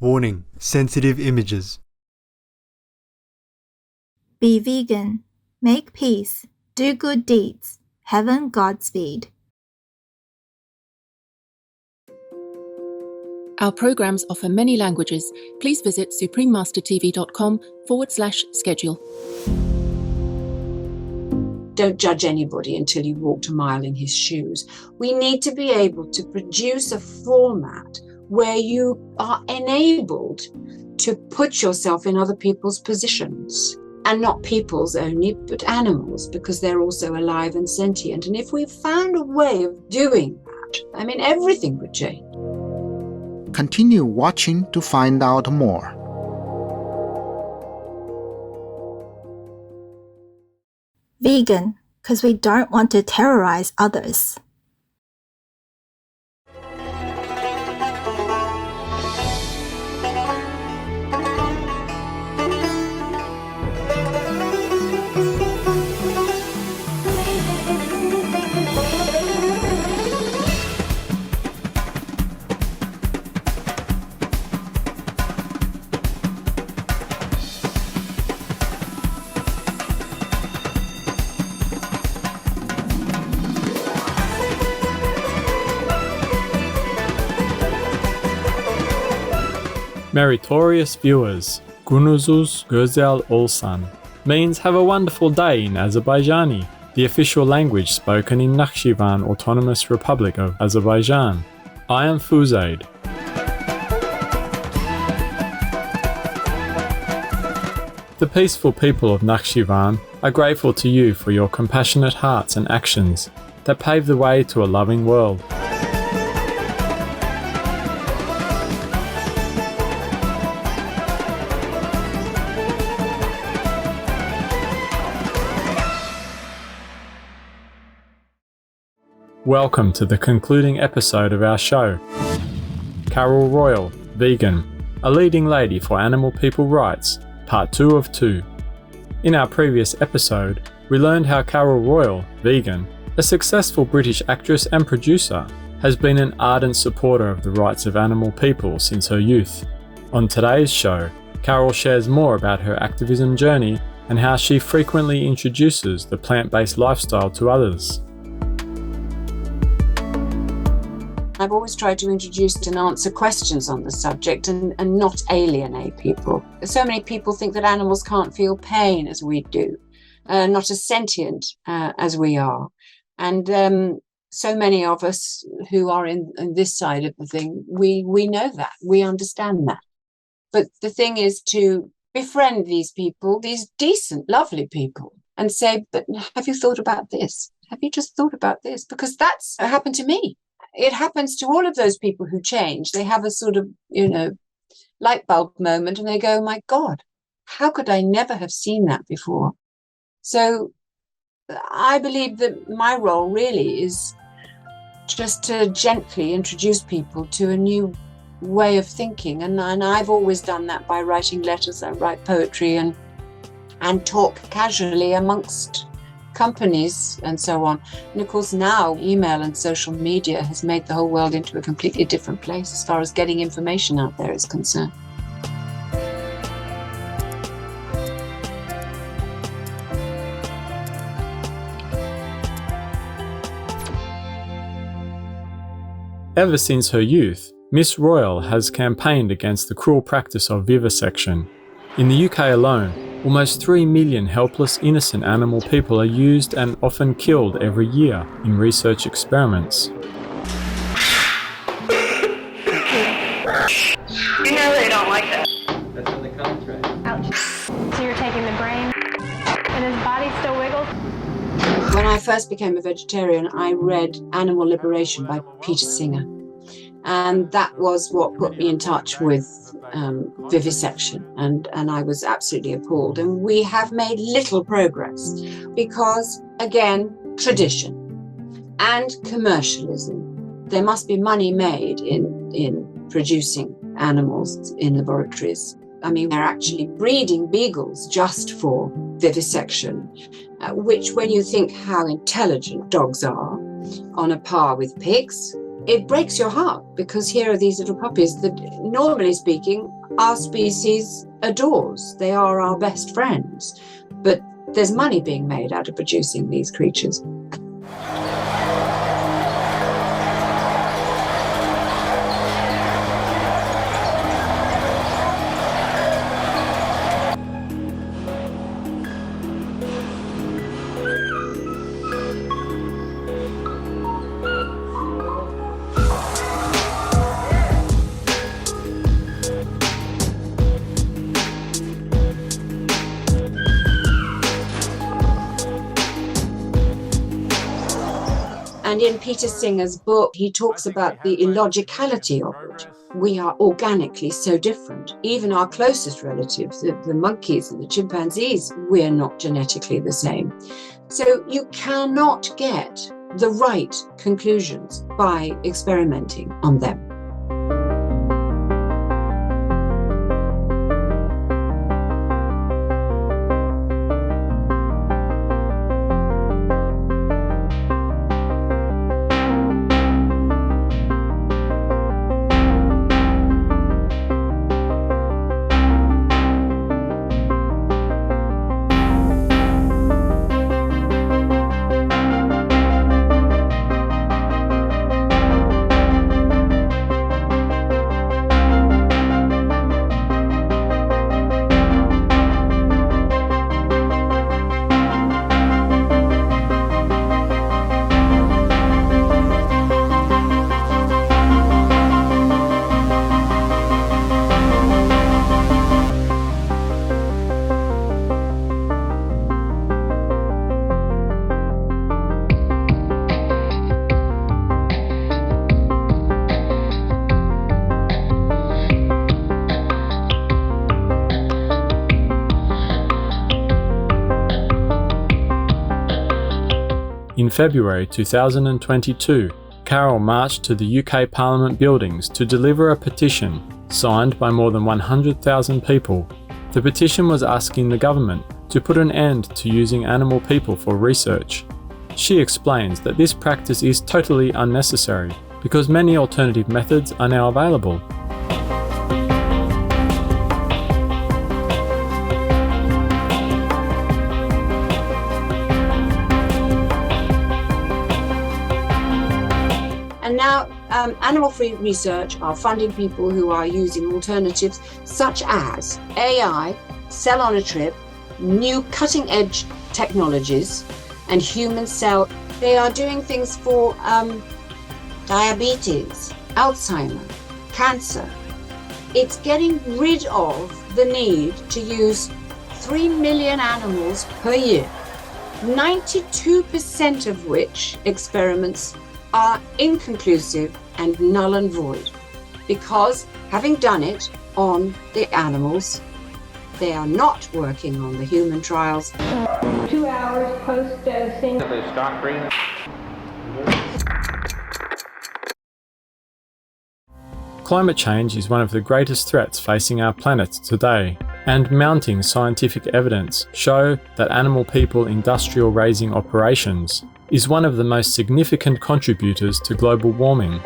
Warning: sensitive images. Be vegan. Make peace. Do good deeds. Heaven Godspeed. Our programs offer many languages. Please visit suprememastertv.com/schedule. Don't judge anybody until you've walked a mile in his shoes. We need to be able to produce a format where you are enabled to put yourself in other people's positions. And not people's only, but animals, because they're also alive and sentient. And if we found a way of doing that, everything would change. Continue watching to find out more. Vegan, because we don't want to terrorize others. Meritorious viewers, Gününüz güzel olsun means have a wonderful day in Azerbaijani, the official language spoken in Nakhchivan Autonomous Republic of Azerbaijan. I am Fuzaid. The peaceful people of Nakhchivan are grateful to you for your compassionate hearts and actions that pave the way to a loving world. Welcome to the concluding episode of our show. Carol Royle, vegan, a leading lady for animal people rights, part 2 of 2. In our previous episode, we learned how Carol Royle, vegan, a successful British actress and producer, has been an ardent supporter of the rights of animal people since her youth. On today's show, Carol shares more about her activism journey and how she frequently introduces the plant-based lifestyle to others. I've always tried to introduce and answer questions on the subject and not alienate people. So many people think that animals can't feel pain as we do, not as sentient as we are. And so many of us who are in this side of the thing, we know that, we understand that. But the thing is to befriend these people, these decent, lovely people, and say, but have you thought about this? Have you just thought about this? Because that's happened to me. It happens to all of those people who change. They have a sort of, light bulb moment and they go, my God, how could I never have seen that before? So I believe that my role really is just to gently introduce people to a new way of thinking. And I've always done that by writing letters. I write poetry and talk casually amongst companies and so on. And of course now email and social media has made the whole world into a completely different place as far as getting information out there is concerned. Ever since her youth, Miss Royle has campaigned against the cruel practice of vivisection. In the UK alone, almost 3 million helpless, innocent animal people are used and often killed every year in research experiments. You know they don't like that. That's in the contract. Ouch. So you're taking the brain and his body still wiggles? When I first became a vegetarian, I read Animal Liberation by Peter Singer. And that was what put me in touch with vivisection. And I was absolutely appalled. And we have made little progress because, again, tradition and commercialism. There must be money made in producing animals in laboratories. They're actually breeding beagles just for vivisection, which when you think how intelligent dogs are, on a par with pigs, it breaks your heart, because here are these little puppies that, normally speaking, our species adores. They are our best friends. But there's money being made out of producing these creatures. And in Peter Singer's book, he talks about the illogicality of it. We are organically so different. Even our closest relatives, the monkeys and the chimpanzees, we're not genetically the same. So you cannot get the right conclusions by experimenting on them. In February 2022, Carol marched to the UK Parliament buildings to deliver a petition signed by more than 100,000 people. The petition was asking the government to put an end to using animal people for research. She explains that this practice is totally unnecessary because many alternative methods are now available. And now animal-free research are funding people who are using alternatives such as AI, cell on a trip, new cutting-edge technologies, and human cell. They are doing things for diabetes, Alzheimer, cancer. It's getting rid of the need to use 3 million animals per year, 92% of which experiments are inconclusive and null and void, because having done it on the animals, they are not working on the human trials. 2 hours post-dosing. Climate change is one of the greatest threats facing our planet today, and mounting scientific evidence show that animal-people industrial raising operations is one of the most significant contributors to global warming.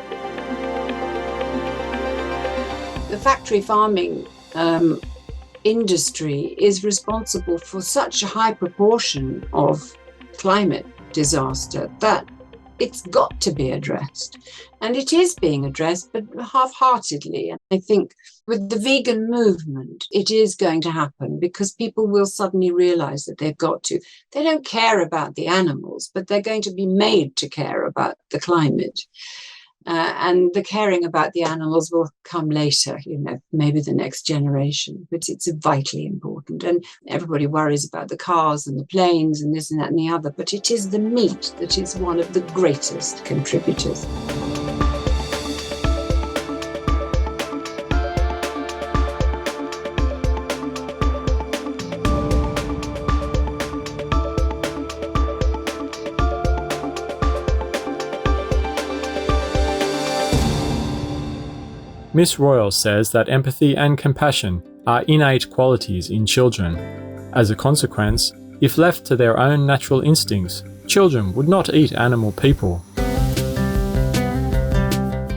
The factory farming industry is responsible for such a high proportion of climate disaster that it's got to be addressed. And it is being addressed, but half-heartedly. And I think with the vegan movement, it is going to happen, because people will suddenly realize that they've got to. They don't care about the animals, but they're going to be made to care about the climate. And the caring about the animals will come later, maybe the next generation, but it's vitally important. And everybody worries about the cars and the planes and this and that and the other, but it is the meat that is one of the greatest contributors. Miss Royle says that empathy and compassion are innate qualities in children. As a consequence, if left to their own natural instincts, children would not eat animal people.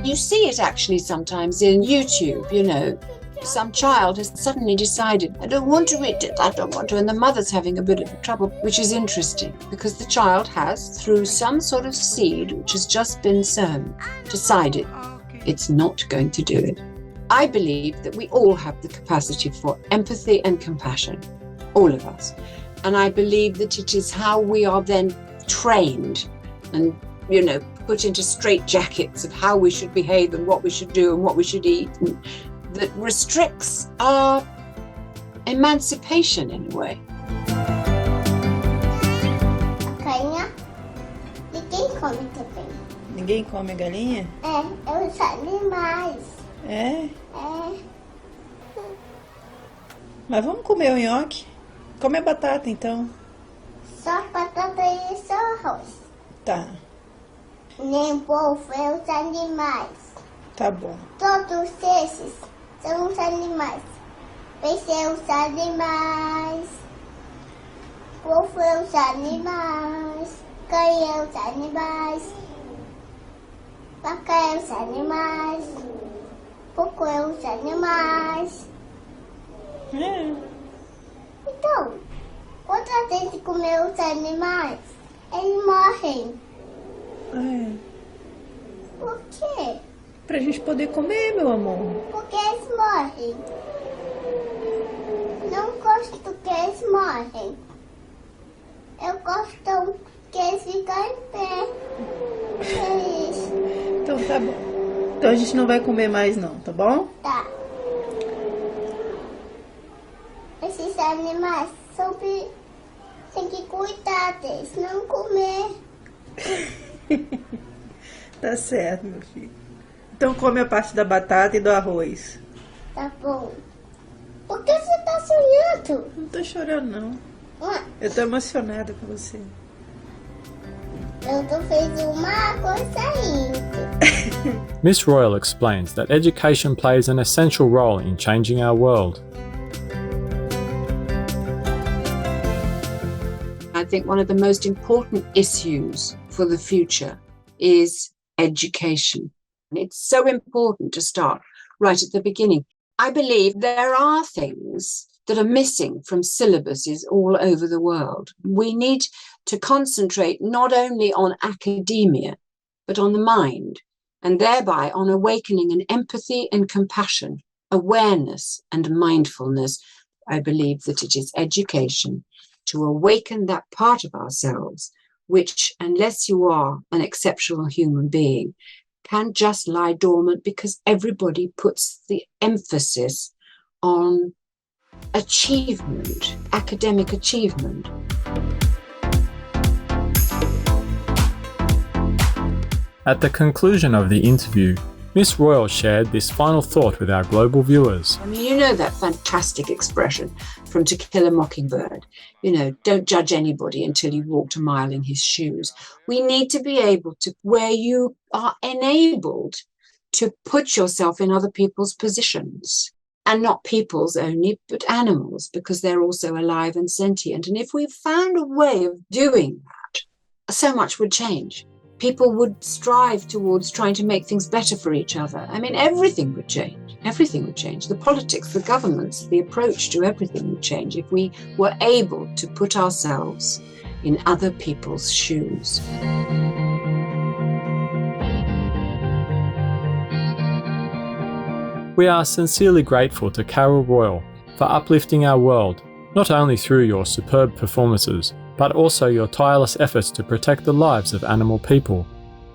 You see it actually sometimes in YouTube, you know. Some child has suddenly decided, I don't want to read it, I don't want to, and the mother's having a bit of trouble, which is interesting because the child has, through some sort of seed which has just been sown, decided it's not going to do it. I believe that we all have the capacity for empathy and compassion, all of us. And I believe that it is how we are then trained and, you know, put into straitjackets of how we should behave and what we should do and what we should eat, and that restricts our emancipation in a way. Galinha? Ninguém come também. Ninguém come galinha? Eu sou animais. É? É. Mas vamos comer o nhoque? Come a batata então. Só batata e só arroz. Tá, Nem povo é os animais. tá bom. Todos esses são os animais. Peixe é os animais. Povo é os animais. Cães é os animais. Vaca é os animais. Porco é os animais. É. Então, quando a gente comer os animais, eles morrem. É. Por quê? Pra gente poder comer, meu amor. Porque eles morrem. Não gosto que eles morrem. Eu gosto que eles ficam em pé. É isso. Então tá bom. Então a gente não vai comer mais não, tá bom? Tá. Esses animais tem que cuidar deles, não comer. Tá certo, meu filho. Então come a parte da batata e do arroz. Tá bom. Por que você tá sonhando? Não tô chorando, não. Ah, Eu tô emocionada com você. eu tô fazendo uma coisa ainda. Miss Royle explains that education plays an essential role in changing our world. I think one of the most important issues for the future is education. It's so important to start right at the beginning. I believe there are things that are missing from syllabuses all over the world. We need to concentrate not only on academia, but on the mind, and thereby on awakening an empathy and compassion, awareness and mindfulness. I believe that it is education to awaken that part of ourselves, which, unless you are an exceptional human being, can just lie dormant because everybody puts the emphasis on achievement, academic achievement. At the conclusion of the interview, Miss Royle shared this final thought with our global viewers. I mean, you know that fantastic expression from To Kill a Mockingbird, you know, don't judge anybody until you've walked a mile in his shoes. We need to be able to, where you are enabled to put yourself in other people's positions, and not people's only, but animals, because they're also alive and sentient. And if we found a way of doing that, so much would change. People would strive towards trying to make things better for each other. I mean, everything would change. Everything would change. The politics, the governments, the approach to everything would change if we were able to put ourselves in other people's shoes. We are sincerely grateful to Carol Royle for uplifting our world, not only through your superb performances, but also your tireless efforts to protect the lives of animal people.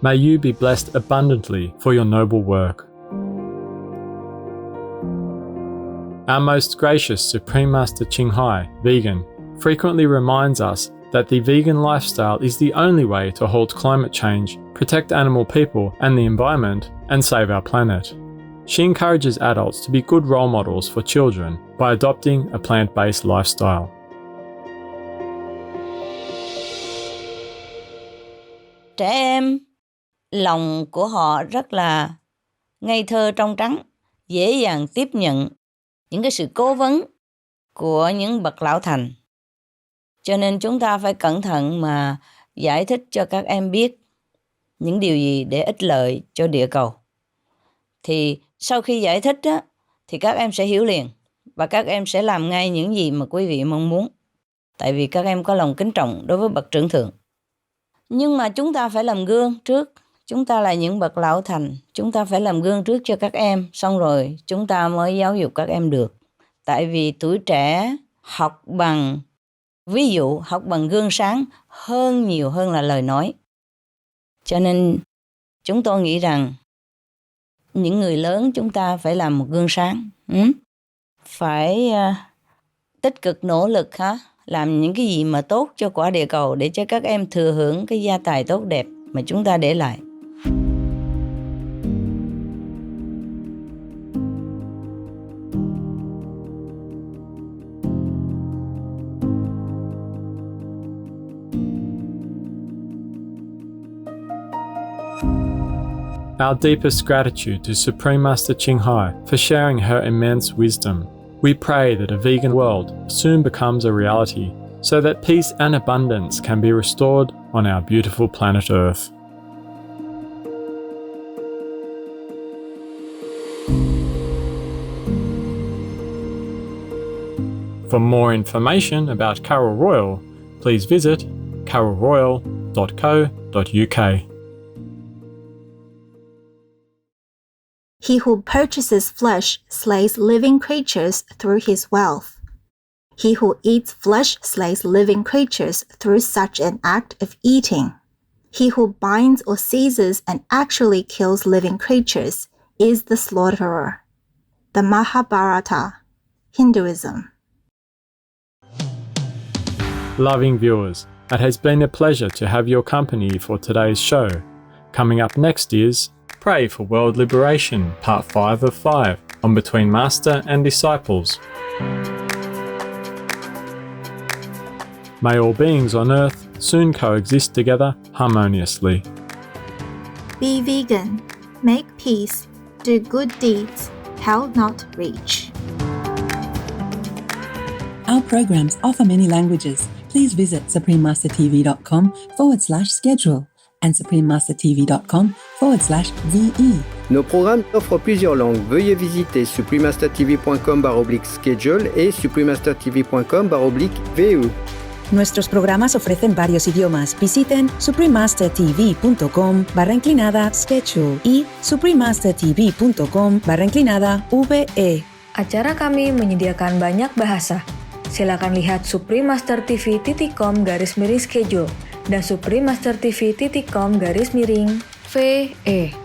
May you be blessed abundantly for your noble work. Our most gracious Supreme Master Ching Hai, vegan, frequently reminds us that the vegan lifestyle is the only way to halt climate change, protect animal people and the environment, and save our planet. She encourages adults to be good role models for children by adopting a plant-based lifestyle. Trẻ em, lòng của họ rất là ngây thơ trong trắng, dễ dàng tiếp nhận những cái sự cố vấn của những bậc lão thành. Cho nên chúng ta phải cẩn thận mà giải thích cho các em biết những điều gì để ích lợi cho địa cầu. thì sau khi giải thích á, thì các em sẽ hiểu liền và các em sẽ làm ngay những gì mà quý vị mong muốn. Tại vì các em có lòng kính trọng đối với bậc trưởng thượng. Nhưng mà chúng ta phải làm gương trước. Chúng ta là những bậc lão thành. Chúng ta phải làm gương trước cho các em. Xong rồi chúng ta mới giáo dục các em được. Tại vì tuổi trẻ học bằng ví dụ, học bằng gương sáng nhiều hơn là lời nói. Cho nên chúng tôi nghĩ rằng những người lớn chúng ta phải làm một gương sáng. Phải tích cực nỗ lực làm những cái gì mà tốt cho quả địa cầu để cho các em thừa hưởng cái gia tài tốt đẹp mà chúng ta để lại. Our deepest gratitude to Supreme Master Ching Hai for sharing her immense wisdom. We pray that a vegan world soon becomes a reality so that peace and abundance can be restored on our beautiful planet Earth. For more information about Carol Royle, please visit carolroyle.co.uk. He who purchases flesh slays living creatures through his wealth. He who eats flesh slays living creatures through such an act of eating. He who binds or seizes and actually kills living creatures is the slaughterer. The Mahabharata, Hinduism. Loving viewers, it has been a pleasure to have your company for today's show. Coming up next is Pray for World Liberation, Part 5 of 5, on Between Master and Disciples. May all beings on earth soon coexist together harmoniously. Be vegan. Make peace. Do good deeds. Hell not reach. Our programs offer many languages. Please visit suprememastertv.com/schedule and suprememastertv.com/VE. Nos programmes offrent plusieurs langues. Veuillez visiter suprememastertv.com/schedule et suprememastertv.com/VE. Nuestros programas ofrecen varios idiomas. Visiten suprememastertv.com/schedule y suprememastertv.com/VE. Acara kami menyediakan banyak bahasa. Silakan lihat suprememastertv.com/schedule dan suprememastertv.com/VE.